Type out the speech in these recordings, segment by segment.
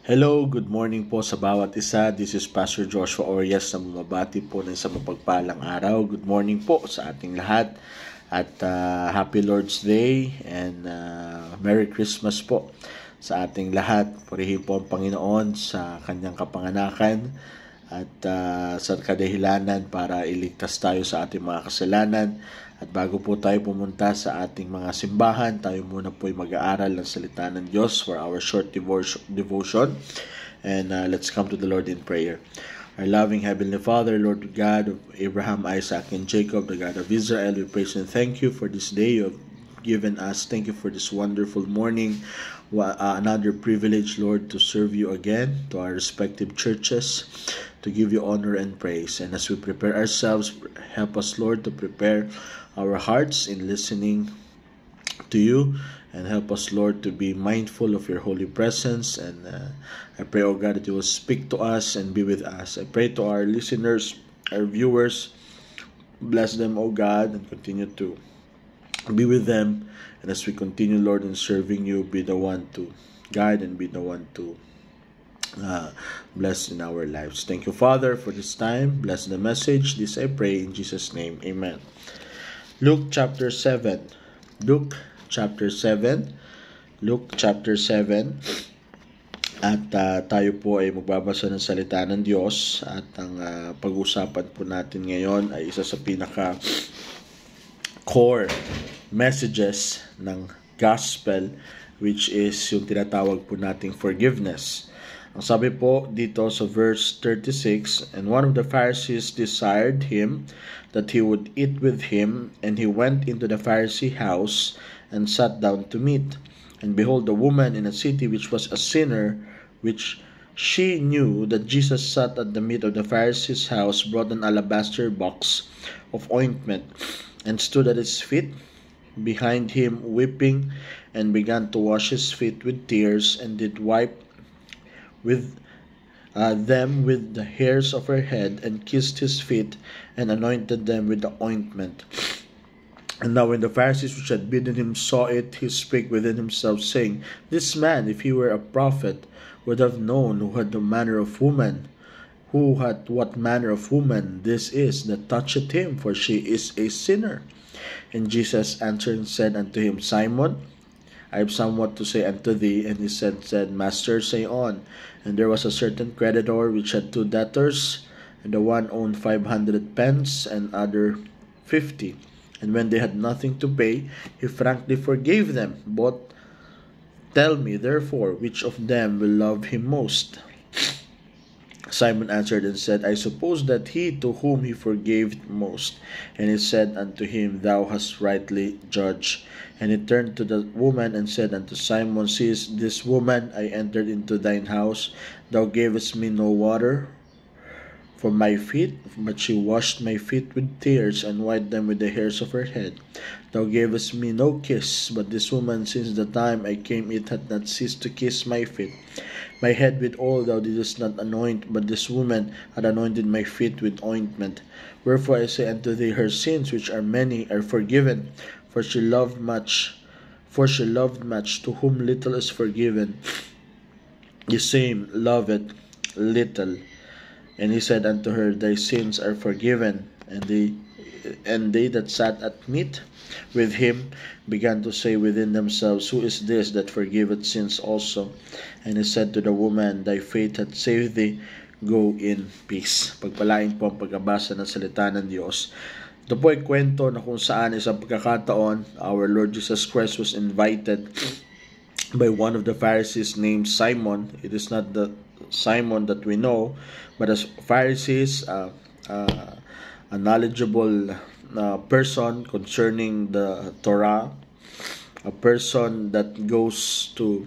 Hello, good morning po sa bawat isa. This is Pastor Joshua Orias na bumabati po ng isang mapagpalang araw. Good morning po sa ating lahat at Happy Lord's Day and Merry Christmas po sa ating lahat. Purihin po ang Panginoon sa kanyang kapanganakan at sa kadahilanan para iligtas tayo sa ating mga kasalanan. At bago po tayo pumunta sa ating mga simbahan, tayo muna po ay mag-aaral ng salita ng Diyos for our short devotion. And let's come to the Lord in prayer. Our loving Heavenly Father, Lord God of Abraham, Isaac, and Jacob, the God of Israel, we praise and thank you for this day you have given us. Thank you for this wonderful morning. Another privilege, Lord, to serve you again to our respective churches, to give you honor and praise. And as we prepare ourselves, help us, Lord, to prepare our hearts in listening to you, and help us, Lord, to be mindful of your holy presence. And I pray, oh God, that you will speak to us and be with us. I pray to our listeners, our viewers, bless them, oh God, and continue to be with them. And as we continue, Lord, in serving you, be the one to guide and be the one to bless in our lives. Thank you, Father, for this time. Bless the message. This I pray in Jesus' name. Amen. Luke chapter 7. Luke chapter 7. Luke chapter 7. At tayo po ay magbabasa ng salita ng Diyos. At ang pag-usapan po natin ngayon ay isa sa pinaka core messages ng gospel, which is yung tinatawag po nating forgiveness. Ang sabi po dito sa verse 36, and one of the Pharisees desired him that he would eat with him, and he went into the Pharisee house and sat down to meat. And behold, a woman in a city which was a sinner, which she knew that Jesus sat at the meat of the Pharisee's house, brought an alabaster box of ointment, and stood at his feet behind him, weeping, and began to wash his feet with tears, and did wipe with them with the hairs of her head, and kissed his feet, and anointed them with the ointment. And now when the Pharisees which had bidden him saw it, he spake within himself, saying, This man, if he were a prophet, would have known what manner of woman this is that toucheth him, for she is a sinner. And Jesus answered and said unto him, Simon, I have somewhat to say unto thee. And he said, Master, say on. And there was a certain creditor which had 2 debtors, and the one owned 500 pence, and other 50. And when they had nothing to pay, he frankly forgave them both. Tell me, therefore, which of them will love him most? Simon answered and said, I suppose that he to whom he forgave most. And he said unto him, Thou hast rightly judged. And he turned to the woman and said unto Simon, Seest this woman? I entered into thine house. Thou gavest me no water for my feet, but she washed my feet with tears, and wiped them with the hairs of her head. Thou gavest me no kiss, but this woman, since the time I came, it hath not ceased to kiss my feet. My head with oil thou didst not anoint, but this woman had anointed my feet with ointment. Wherefore I say unto thee, her sins, which are many, are forgiven, for she loved much. To whom little is forgiven, the same loveth little. And he said unto her, Thy sins are forgiven. And they that sat at meat with him began to say within themselves, Who is this that forgiveth sins also? And he said to the woman, Thy faith hath saved thee, go in peace. Pagpalain po ang pagbabasa ng salita ng Diyos. Ito po ay kwento na kung saan isang pagkakataon, our Lord Jesus Christ was invited by one of the Pharisees named Simon. It is not the Simon that we know, but as Pharisees, a knowledgeable person concerning the Torah, a person that goes to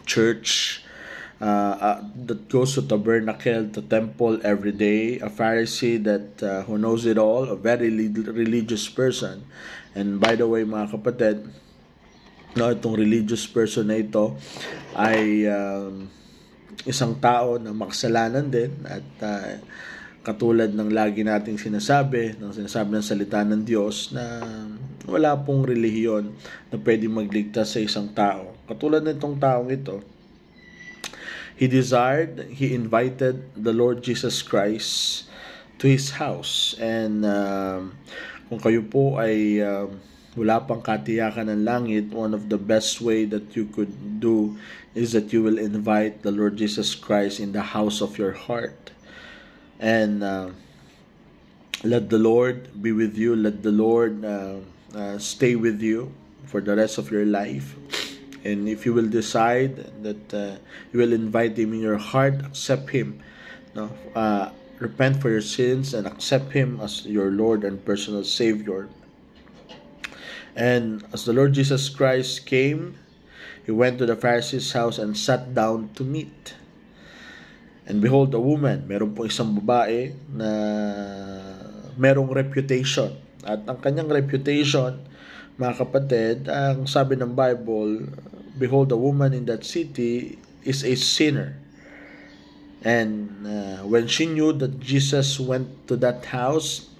church, that goes to tabernacle, to temple every day, a Pharisee that who knows it all, a very religious person. And by the way, mga kapatid, itong religious person na ito ay isang tao na makasalanan din, at katulad ng lagi nating sinasabi ng salita ng Diyos, na wala pong relihiyon na pwede magligtas sa isang tao. Katulad nitong taong ito, he invited the Lord Jesus Christ to his house. And kung kayo po ay wala pang katiyakan ng langit, one of the best way that you could do is that you will invite the Lord Jesus Christ in the house of your heart. And let the Lord be with you. Let the Lord stay with you for the rest of your life. And if you will decide that you will invite Him in your heart, accept Him. No? Repent for your sins and accept Him as your Lord and personal Savior. And as the Lord Jesus Christ came, He went to the Pharisee's house and sat down to meat. And behold, a woman, meron po isang babae na merong reputation. At ang kanyang reputation, mga kapatid, ang sabi ng Bible, behold, a woman in that city is a sinner. And when she knew that Jesus went to that house,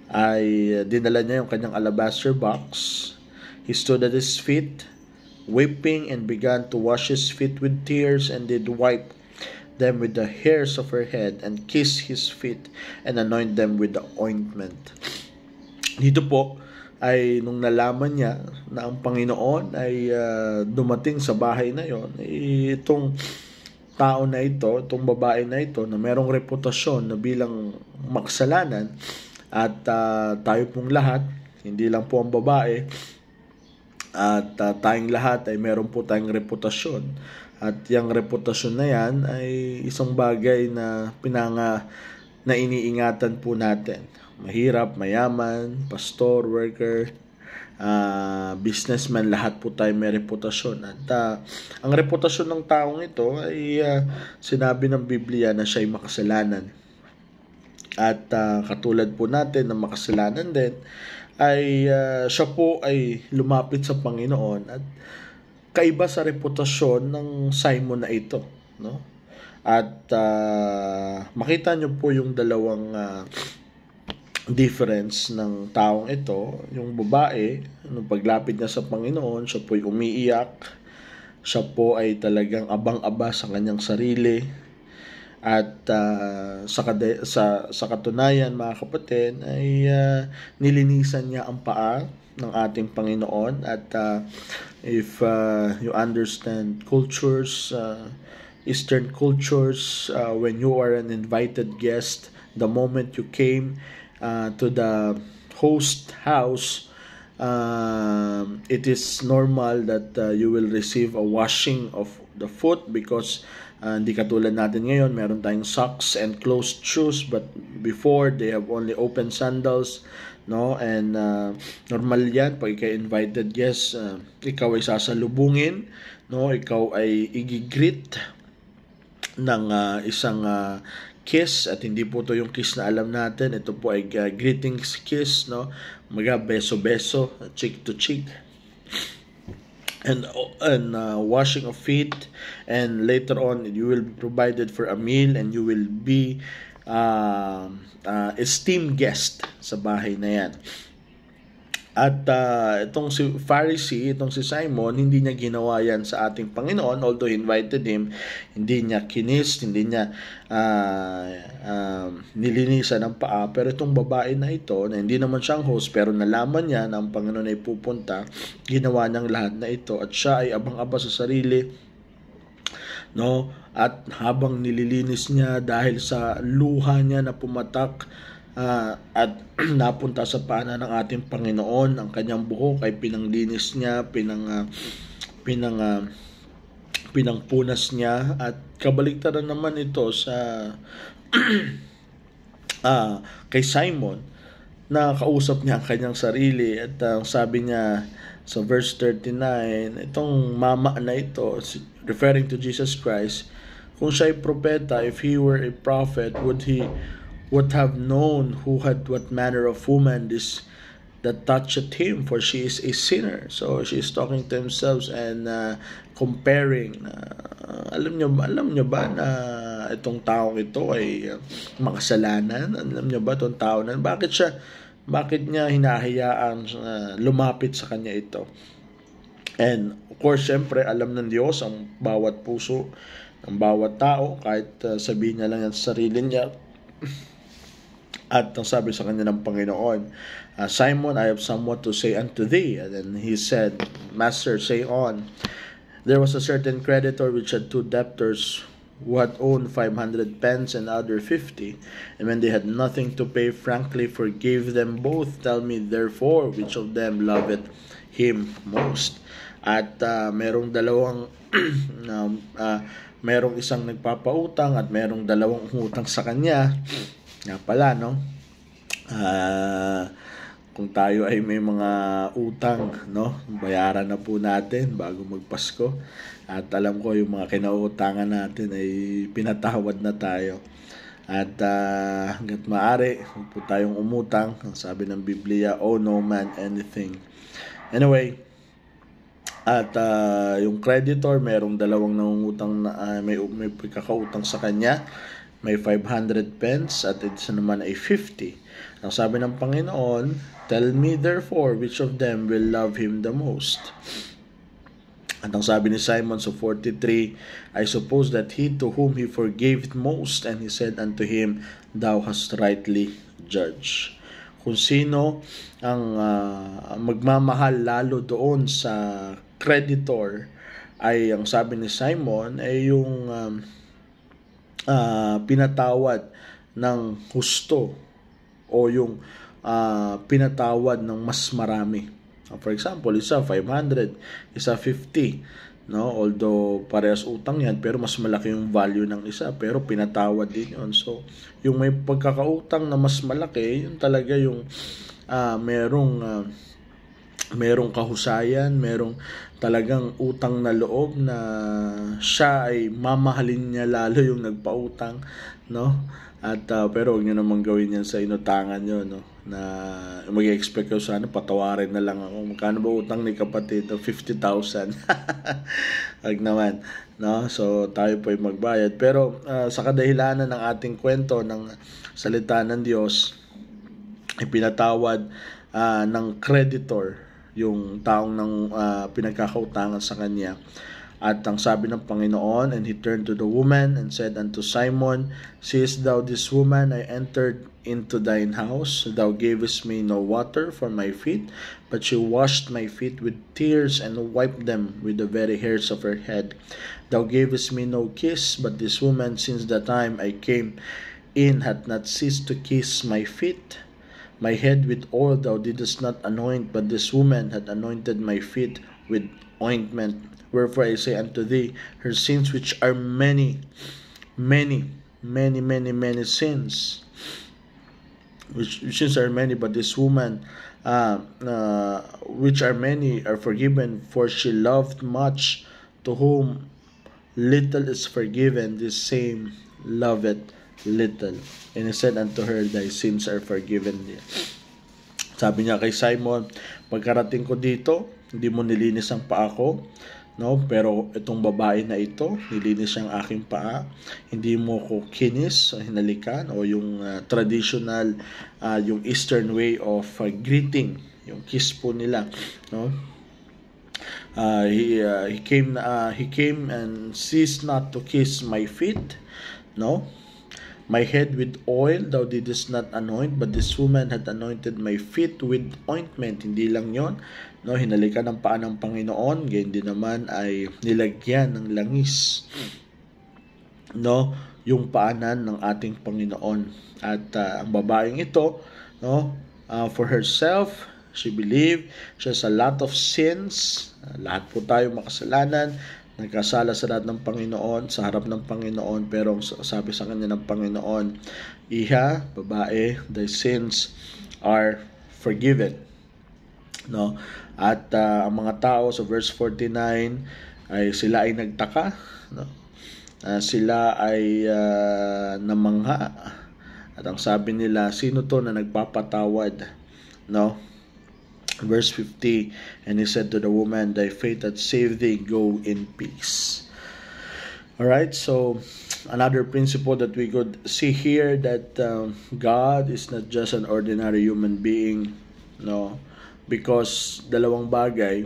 ay dinala niya yung kanyang alabaster box. He stood at his feet, weeping, and began to wash his feet with tears, and did wipe them with the hairs of her head, and kiss his feet, and anoint them with the ointment. Dito po ay nung nalaman niya na ang Panginoon ay dumating sa bahay na yon, itong tao na ito, itong babae na ito na merong reputasyon na bilang makasalanan, at tayo pong lahat, hindi lang po ang babae, at tayong lahat ay meron po tayong reputasyon. At yung reputasyon na yan ay isang bagay na na iniingatan po natin. Mahirap, mayaman, pastor, worker, businessman, lahat po tayo may reputasyon. At ang reputasyon ng taong ito ay sinabi ng Biblia na siya ay makasalanan. At katulad po natin na makasalanan din, ay siya po ay lumapit sa Panginoon at kaiba sa reputasyon ng Simon na ito, no? At makita nyo po yung dalawang difference ng taong ito. Yung babae, nung paglapit niya sa Panginoon, siya po ay umiiyak, siya po ay talagang abang-aba sa kanyang sarili. At sa katunayan, mga kapatid, ay nilinisan niya ang paa ng ating Panginoon. At if you understand cultures, Eastern cultures, when you are an invited guest, the moment you came to the host house, it is normal that you will receive a washing of the foot, because hindi katulad natin ngayon, meron tayong socks and closed shoes, but before they have only open sandals, no? And normal yan pag ikaw invited guest, ikaw ay sasalubungin, no? Ikaw ay igigreet ng isang kiss, at hindi po to yung kiss na alam natin. Ito po ay greetings kiss, no? Mga beso-beso, cheek to cheek, and washing of feet, and later on you will be provided for a meal, and you will be esteemed guest sa bahay na yan. At itong si Pharisee, itong si Simon, hindi niya ginawa yan sa ating Panginoon, although he invited him. Hindi niya kinis, hindi niya nilinisan ang paa. Pero itong babae na ito, na hindi naman siyang host, pero nalaman niya na ang Panginoon ay pupunta, ginawa niyang lahat na ito. At siya ay abang-aba sa sarili, no? At habang nililinis niya, dahil sa luha niya na pumatak, at napunta sa paanan ng ating Panginoon, ang kanyang buhok ay pinanglinis niya, pinangpunas niya. At kabaligtaran naman ito sa kay Simon, na kausap niya ang kanyang sarili. At sabi niya sa verse 39, itong mama na ito, referring to Jesus Christ, kung siya ay propeta, if he were a prophet, would have known who had what manner of woman this that touched him, for she is a sinner. So she is talking to themselves and comparing. Alam nyo ba na itong taong ito ay makasalanan? Alam nyo ba itong tao na bakit niya hinahayaan lumapit sa kanya ito? And of course, syempre, alam ng Diyos ang bawat puso Ang bawat tao, kahit sabihin niya lang yan sa sarili niya, at ang sabi sa kanya ng Panginoon, Simon, I have somewhat to say unto thee. And then he said, Master, say on. There was a certain creditor which had two debtors who had owned 500 pence and other 50. And when they had nothing to pay, frankly forgave them both. Tell me therefore, which of them loveth him most? At merong dalawang merong isang nagpapautang at merong dalawang umutang sa kanya. Nga pala, no? Kung tayo ay may mga utang, no? Bayaran na po natin bago magpasko. At alam ko yung mga kinauutangan natin ay pinatawad na tayo. At hanggat maaari, huwag po tayong umutang. Ang sabi ng Biblia, owe no man anything. Anyway, at yung creditor, merong dalawang nangungutang na may kakautang sa kanya. May 500 pence at isa naman ay 50. Ang sabi ng Panginoon, tell me therefore which of them will love him the most. At ang sabi ni Simon sa 43, I suppose that he to whom he forgave most, and he said unto him, thou hast rightly judged. Kung sino ang magmamahal lalo doon sa creditor, ay ang sabi ni Simon ay yung pinatawad ng husto o yung pinatawad ng mas marami. For example, isa 500, isa 50, no? Although parehas utang yan, pero mas malaki yung value ng isa, pero pinatawad din yun. So, yung may pagkakautang na mas malaki, yun talaga yung merong kahusayan, merong talagang utang na loob na siya ay mamahalin niya lalo yung nagpautang, no? At pero huwag niyo naman gawin yan sa inutangan niyo, no? Na mag-expect ko sana patawarin na lang ako. Magkano ba utang ni kapatid? 50,000. Huwag naman, no? So tayo po ay magbayad. Pero sa kadahilanan ng ating kwento ng salita ng Diyos, ipinatawad ng creditor yung taong ng pinagkakautangan sa kanya. At ang sabi ng Panginoon, and he turned to the woman and said unto Simon, seest thou this woman? I entered into thine house. Thou gavest me no water for my feet, but she washed my feet with tears and wiped them with the very hairs of her head. Thou gavest me no kiss, but this woman since the time I came in hath not ceased to kiss my feet. My head with oil thou didst not anoint, but this woman hath anointed my feet with ointment. Wherefore I say unto thee, her sins which are many sins, which sins are many, but this woman which are many are forgiven, for she loved much. To whom little is forgiven, this same loveth little. And he said unto her, thy sins are forgiven thee. Sabi niya kay Simon, pagkarating ko dito, hindi mo nilinis ang paa ko, no? Pero itong babae na ito, nilinis siyang aking paa. Hindi mo ko kinis, hinalikan, o yung traditional, yung Eastern way of greeting, yung kiss po nila, no? He came and ceased not to kiss my feet, no? My head with oil thou didst not anoint, but this woman had anointed my feet with ointment. Hindi lang yon, no? Hinalikan ng paa ng Panginoon, gayon din naman ay nilagyan ng langis, no, yung paanan ng ating Panginoon. At ang babaeng ito, no, for herself, she believed she has a lot of sins. Lahat po tayo makasalanan, nagkasala sa lahat ng Panginoon, sa harap ng Panginoon, pero sabi sa kanya ng Panginoon, iha, babae, thy sins are forgiven, no? At ang mga tao sa verse 49 ay sila ay nagtaka, no? Sila ay namangha, at ang sabi nila, sino to na nagpapatawad, no? Verse 50, and he said to the woman, thy faith hath saved thee, go in peace. Alright, so another principle that we could see here, that God is not just an ordinary human being, no? Because dalawang bagay,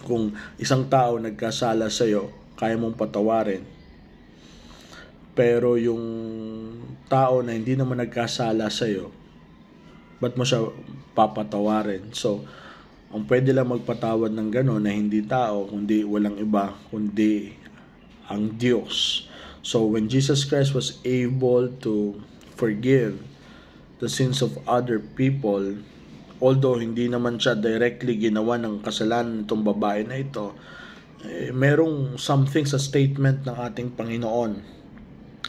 kung isang tao nagkasala sa iyo, kaya mong patawarin. Pero yung tao na hindi naman nagkasala sa'yo, ba't mo siya papatawarin? So, ang pwede lang magpatawad ng gano'n na hindi tao, kundi walang iba, kundi ang Diyos. So, when Jesus Christ was able to forgive the sins of other people, although hindi naman siya directly ginawa ng kasalanan nitong babae na ito, merong something sa statement ng ating Panginoon.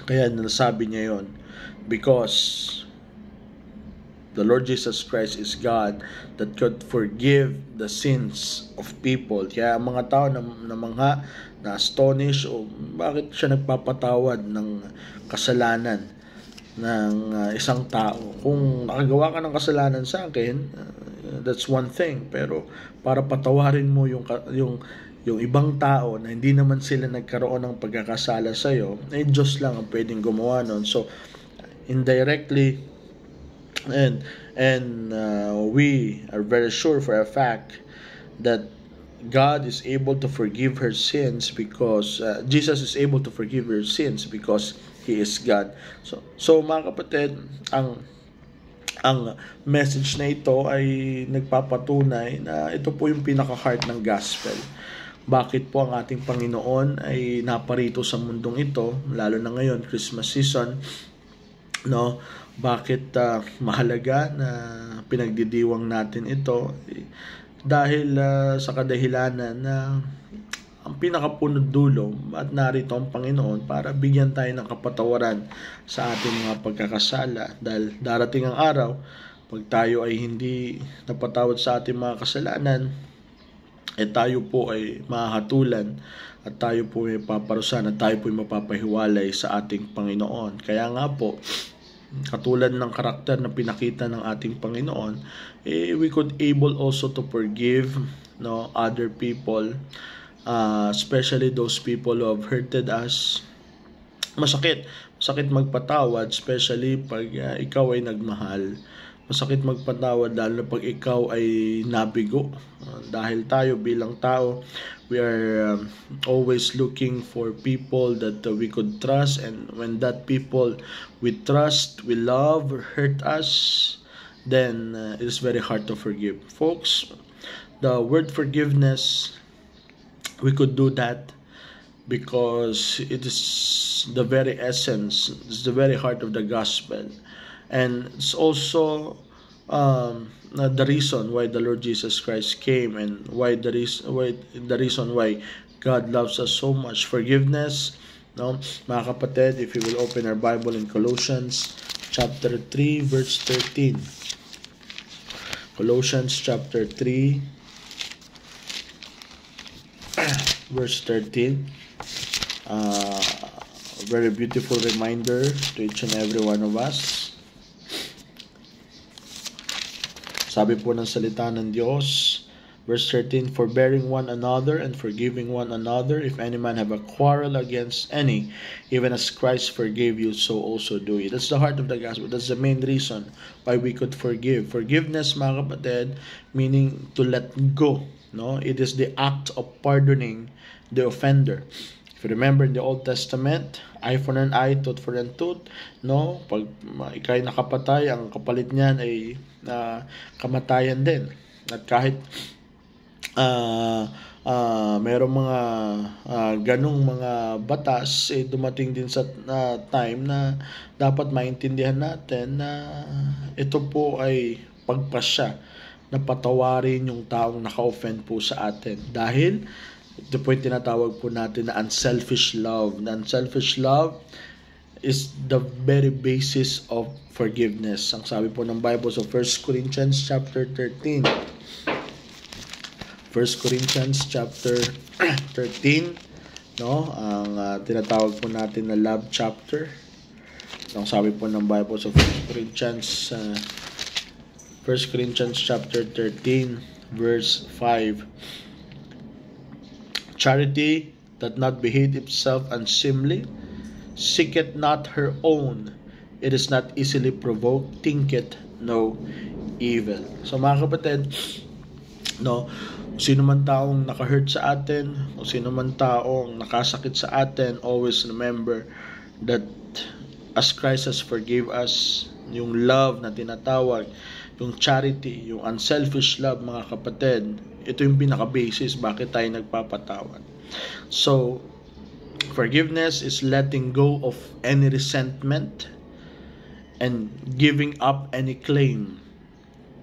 Kaya nasabi niya yon, because the Lord Jesus Christ is God that could forgive the sins of people. Kaya ang mga tao na astonish o bakit siya nagpapatawad ng kasalanan ng isang tao. Kung nakagawa ka ng kasalanan sa akin, that's one thing. Pero para patawarin mo yung ibang tao na hindi naman sila nagkaroon ng pagkakasala sa iyo, Diyos lang ang pwedeng gumawa nun. So indirectly, and we are very sure for a fact that God is able to forgive her sins because Jesus is able to forgive her sins because He is God. So mga kapatid, ang message na ito ay nagpapatunay na ito po yung pinaka-heart ng gospel. Bakit po ang ating Panginoon ay naparito sa mundong ito, lalo na ngayon, Christmas season, no? Bakit mahalaga na pinagdidiwang natin ito? Dahil sa kadahilanan na ang pinakapunod dulo at narito ang Panginoon para bigyan tayo ng kapatawaran sa ating mga pagkakasala. Dahil darating ang araw, pag tayo ay hindi napatawad sa ating mga kasalanan, tayo po ay mahatulan at tayo po ay paparusahan at tayo po ay mapapahiwalay sa ating Panginoon. Kaya nga po, katulad ng karakter na pinakita ng ating Panginoon, we could able also to forgive other people, especially those people who have hurted us. Masakit magpatawad, especially pag ikaw ay nagmahal. Masakit magpatawad lalo pag ikaw ay nabigo. Dahil tayo bilang tao, we are always looking for people that we could trust, and when that people we trust, we love, hurt us, then it is very hard to forgive. Folks, the word forgiveness, we could do that because it is the very essence, it's the very heart of the gospel. And it's also the reason why the Lord Jesus Christ came, and why the reason why God loves us so much. Forgiveness, no? Mga kapatid, if you will open our Bible in Colossians chapter 3 verse 13. Colossians chapter 3 verse 13. Very beautiful reminder to each and every one of us. Sabi po ng salita ng Diyos, verse 13, forbearing one another and forgiving one another, if any man have a quarrel against any, even as Christ forgave you, so also do ye. That's the heart of the gospel. That's the main reason why we could forgive. Forgiveness, mga kapatid, meaning to let go. No, it is the act of pardoning the offender. If you remember in the Old Testament, eye for an eye, tooth for an tooth, no? Pag ikay nakapatay, ang kapalit niyan ay kamatayan din. At kahit mayroong mga ganong mga batas, dumating din sa time na dapat maintindihan natin na ito po ay pagpasya na patawarin yung taong naka-offend po sa atin. Dahil ito po yung tinatawag po natin na unselfish love. The unselfish love is the very basis of forgiveness. Ang sabi po ng Bible sa 1 Corinthians chapter 13. 1 Corinthians chapter 13, no? Ang tinatawag po natin na love chapter. Ang sabi po ng Bible sa 1 Corinthians chapter 13 verse 5. Charity doth not behave itself unseemly, seeketh not her own, it is not easily provoked, thinketh no evil. So mga kapatid, No? Kung sino man taong naka-hurt sa atin, kung sino man taong nakasakit sa atin, always remember that as Christ has forgave us, yung love na tinatawag, yung charity, yung unselfish love, mga kapatid, ito yung pinaka-basis bakit tayo nagpapatawad. So, forgiveness is letting go of any resentment and giving up any claim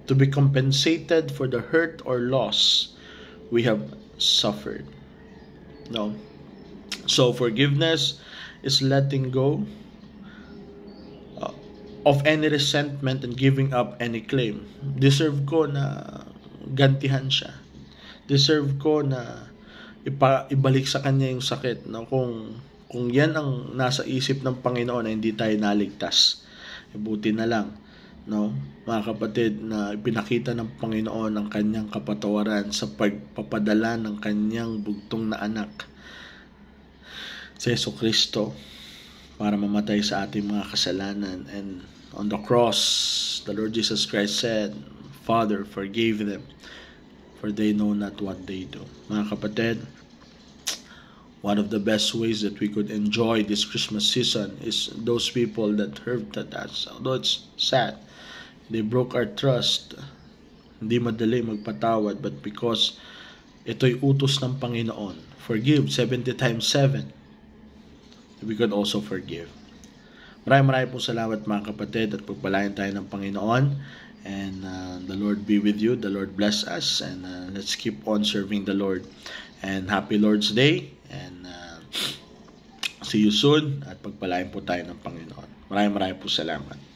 to be compensated for the hurt or loss we have suffered. No. So forgiveness is letting go of any resentment and giving up any claim. Deserve ko na gantihan siya. Deserve ko na ibalik sa kanya yung sakit. No? Kung yan ang nasa isip ng Panginoon na hindi tayo naligtas, buti na lang, no, mga kapatid, na pinakita ng Panginoon ang kanyang kapatawaran sa pagpapadala ng kanyang bugtong na anak, si Jesucristo, para mamatay sa ating mga kasalanan. And on the cross, the Lord Jesus Christ said, Father, forgive them, for they know not what they do. Mga kapatid, one of the best ways that we could enjoy this Christmas season is those people that hurted us. Although it's sad, they broke our trust. Hindi madali magpatawad, but because ito'y utos ng Panginoon, forgive 70 times 7, we could also forgive. Maraming po salamat, mga kapatid, at pagpalain tayo ng Panginoon. And the Lord be with you. The Lord bless us. And let's keep on serving the Lord. And happy Lord's Day. And see you soon. At pagpalain po tayo ng Panginoon. Maraming po salamat.